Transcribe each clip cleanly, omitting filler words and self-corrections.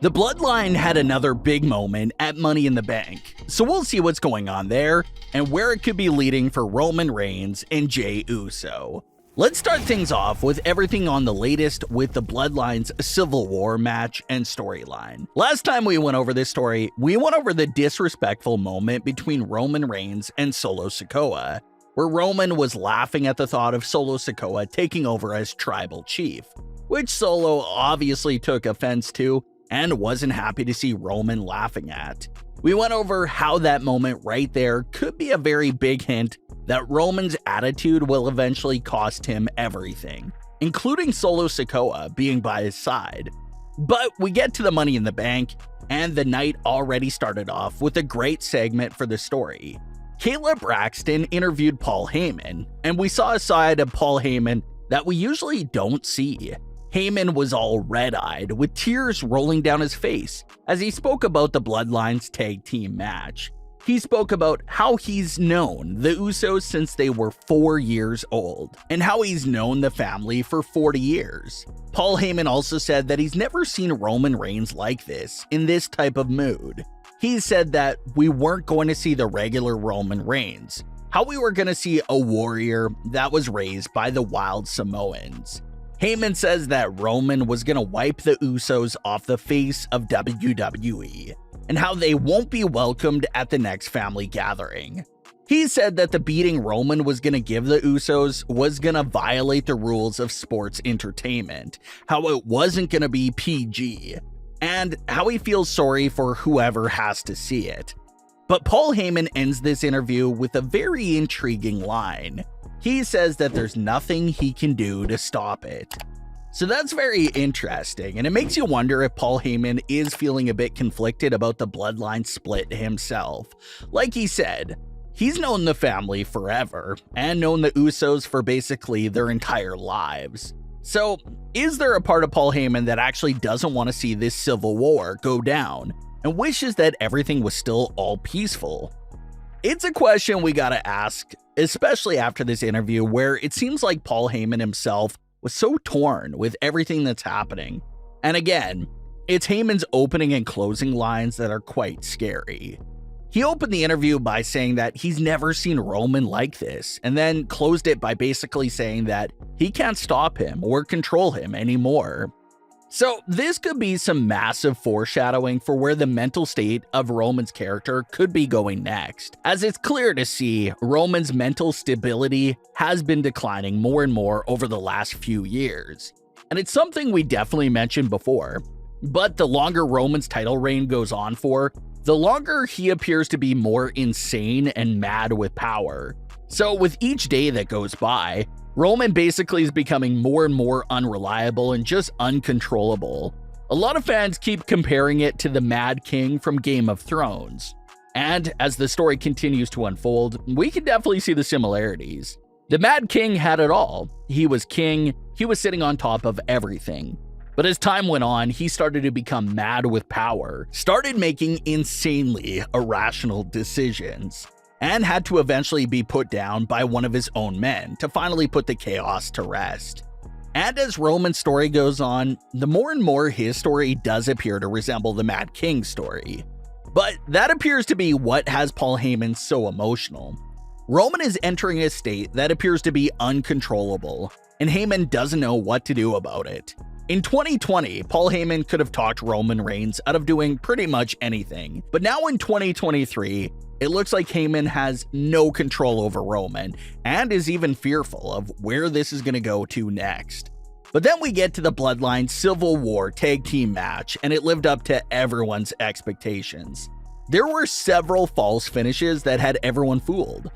The Bloodline had another big moment at Money in the Bank, so we'll see what's going on there and where it could be leading for Roman Reigns and Jey Uso. Let's start things off with everything on the latest with the Bloodline's Civil War match and storyline. Last time we went over this story, we went over the disrespectful moment between Roman Reigns and Solo Sikoa, where Roman was laughing at the thought of Solo Sikoa taking over as tribal chief, which Solo obviously took offense to and wasn't happy to see Roman laughing at. We went over how that moment right there could be a very big hint that Roman's attitude will eventually cost him everything, including Solo Sikoa being by his side. But we get to the Money in the Bank, and the night already started off with a great segment for the story. Kayla Braxton interviewed Paul Heyman, and we saw a side of Paul Heyman that we usually don't see. Heyman was all red-eyed, with tears rolling down his face as he spoke about the Bloodline's tag team match. He spoke about how he's known the Usos since they were 4 years old, and how he's known the family for 40 years. Paul Heyman also said that he's never seen Roman Reigns like this, in this type of mood. He said that we weren't going to see the regular Roman Reigns, how we were going to see a warrior that was raised by the wild Samoans. Heyman says that Roman was going to wipe the Usos off the face of WWE, and how they won't be welcomed at the next family gathering. He said that the beating Roman was going to give the Usos was going to violate the rules of sports entertainment, how it wasn't going to be PG, and how he feels sorry for whoever has to see it. But Paul Heyman ends this interview with a very intriguing line. He says that there's nothing he can do to stop it. So that's very interesting, and it makes you wonder if Paul Heyman is feeling a bit conflicted about the Bloodline split himself. Like he said, he's known the family forever, and known the Usos for basically their entire lives. So, is there a part of Paul Heyman that actually doesn't want to see this civil war go down, and wishes that everything was still all peaceful? It's a question we gotta ask, especially after this interview where it seems like Paul Heyman himself was so torn with everything that's happening. And again, it's Heyman's opening and closing lines that are quite scary. He opened the interview by saying that he's never seen Roman like this, and then closed it by basically saying that he can't stop him or control him anymore. So this could be some massive foreshadowing for where the mental state of Roman's character could be going next, as it's clear to see Roman's mental stability has been declining more and more over the last few years. And it's something we definitely mentioned before, but the longer Roman's title reign goes on for, the longer he appears to be more insane and mad with power. So with each day that goes by, Roman basically is becoming more and more unreliable and just uncontrollable. A lot of fans keep comparing it to the Mad King from Game of Thrones. And as the story continues to unfold, we can definitely see the similarities. The Mad King had it all. He was king, he was sitting on top of everything. But as time went on, he started to become mad with power, started making insanely irrational decisions, and had to eventually be put down by one of his own men to finally put the chaos to rest. And as Roman's story goes on, the more and more his story does appear to resemble the Mad King's story. But that appears to be what has Paul Heyman so emotional. Roman is entering a state that appears to be uncontrollable, and Heyman doesn't know what to do about it. In 2020, Paul Heyman could have talked Roman Reigns out of doing pretty much anything, but now in 2023, it looks like Heyman has no control over Roman, and is even fearful of where this is going to go to next. But then we get to the Bloodline Civil War tag team match, and it lived up to everyone's expectations. There were several false finishes that had everyone fooled.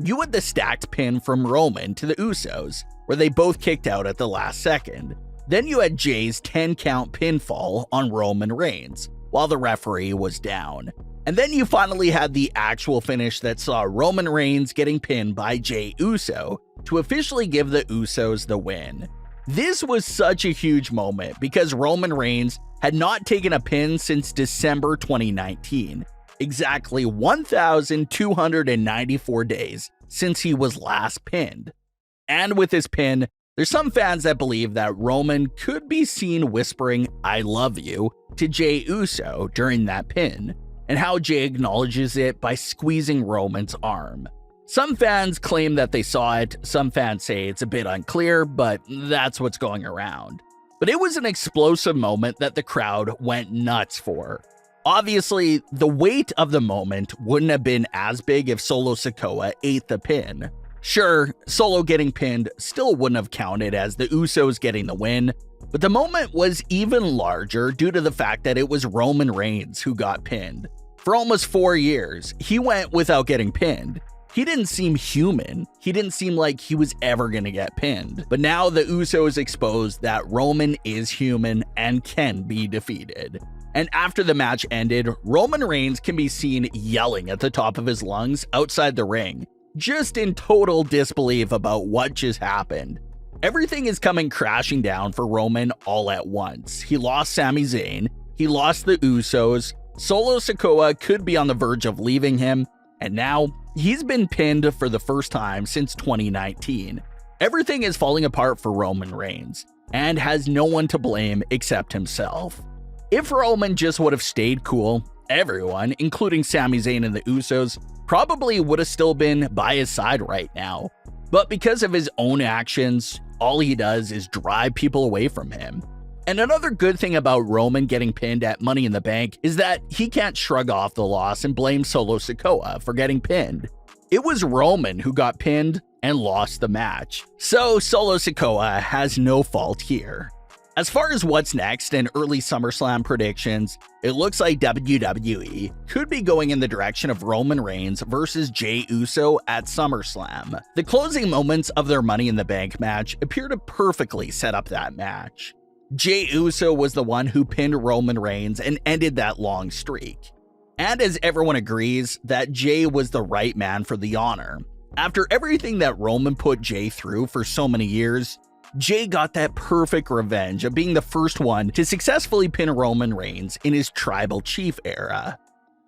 You had the stacked pin from Roman to the Usos, where they both kicked out at the last second. Then you had Jey's 10-count pinfall on Roman Reigns, while the referee was down. And then you finally had the actual finish that saw Roman Reigns getting pinned by Jey Uso to officially give the Usos the win. This was such a huge moment because Roman Reigns had not taken a pin since December 2019, exactly 1,294 days since he was last pinned. And with his pin, there's some fans that believe that Roman could be seen whispering "I love you" to Jey Uso during that pin, and how Jey acknowledges it by squeezing Roman's arm. Some fans claim that they saw it, some fans say it's a bit unclear, but that's what's going around. But it was an explosive moment that the crowd went nuts for. Obviously, the weight of the moment wouldn't have been as big if Solo Sikoa ate the pin. Sure, Solo getting pinned still wouldn't have counted as the Usos getting the win, but the moment was even larger due to the fact that it was Roman Reigns who got pinned. For almost 4 years, he went without getting pinned. He didn't seem human. He didn't seem like he was ever going to get pinned. But now the Usos exposed that Roman is human and can be defeated. And after the match ended, Roman Reigns can be seen yelling at the top of his lungs outside the ring, just in total disbelief about what just happened. Everything is coming crashing down for Roman all at once. He lost Sami Zayn, he lost the Usos, Solo Sikoa could be on the verge of leaving him, and now he's been pinned for the first time since 2019. Everything is falling apart for Roman Reigns, and has no one to blame except himself. If Roman just would have stayed cool, everyone, including Sami Zayn and the Usos, probably would have still been by his side right now. But because of his own actions, all he does is drive people away from him. And another good thing about Roman getting pinned at Money in the Bank is that he can't shrug off the loss and blame Solo Sikoa for getting pinned. It was Roman who got pinned and lost the match. So Solo Sikoa has no fault here. As far as what's next and early SummerSlam predictions, it looks like WWE could be going in the direction of Roman Reigns versus Jey Uso at SummerSlam. The closing moments of their Money in the Bank match appear to perfectly set up that match. Jey Uso was the one who pinned Roman Reigns and ended that long streak. And as everyone agrees, that Jey was the right man for the honor. After everything that Roman put Jey through for so many years, Jey got that perfect revenge of being the first one to successfully pin Roman Reigns in his Tribal Chief era.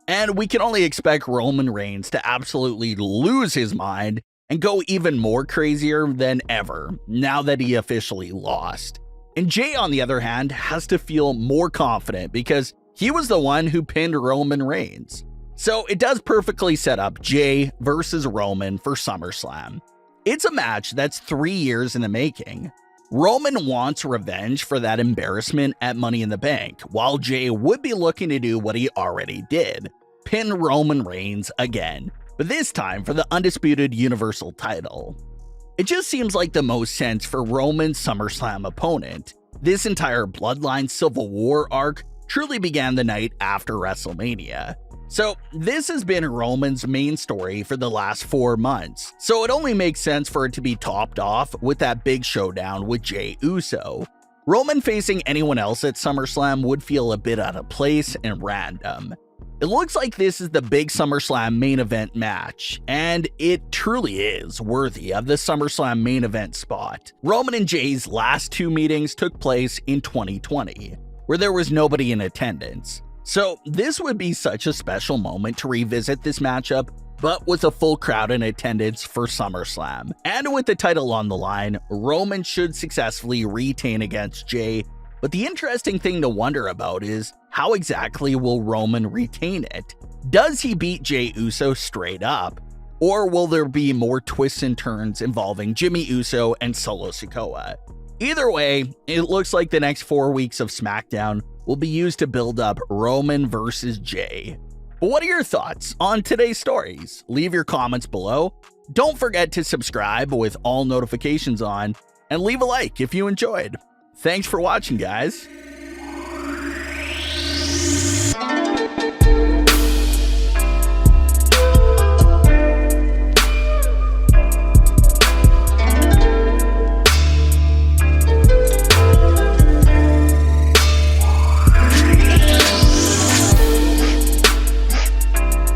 And we can only expect Roman Reigns to absolutely lose his mind and go even more crazier than ever now that he officially lost. And Jey, on the other hand, has to feel more confident because he was the one who pinned Roman Reigns. So it does perfectly set up Jey versus Roman for SummerSlam. It's a match that's 3 years in the making. Roman wants revenge for that embarrassment at Money in the Bank, while Jey would be looking to do what he already did, pin Roman Reigns again, but this time for the undisputed Universal title. It just seems like the most sense for Roman's SummerSlam opponent. This entire Bloodline Civil War arc truly began the night after WrestleMania. So this has been Roman's main story for the last 4 months, so it only makes sense for it to be topped off with that big showdown with Jey Uso. Roman facing anyone else at SummerSlam would feel a bit out of place and random. It looks like this is the big SummerSlam main event match, and it truly is worthy of the SummerSlam main event spot. Roman and Jey's last 2 meetings took place in 2020, where there was nobody in attendance. So this would be such a special moment to revisit this matchup, but with a full crowd in attendance for SummerSlam. And with the title on the line, Roman should successfully retain against Jey. But the interesting thing to wonder about is, how exactly will Roman retain it? Does he beat Jey Uso straight up? Or will there be more twists and turns involving Jimmy Uso and Solo Sikoa? Either way, it looks like the next 4 weeks of SmackDown will be used to build up Roman versus Jey. But what are your thoughts on today's stories? Leave your comments below. Don't forget to subscribe with all notifications on, and leave a like if you enjoyed. Thanks for watching, guys.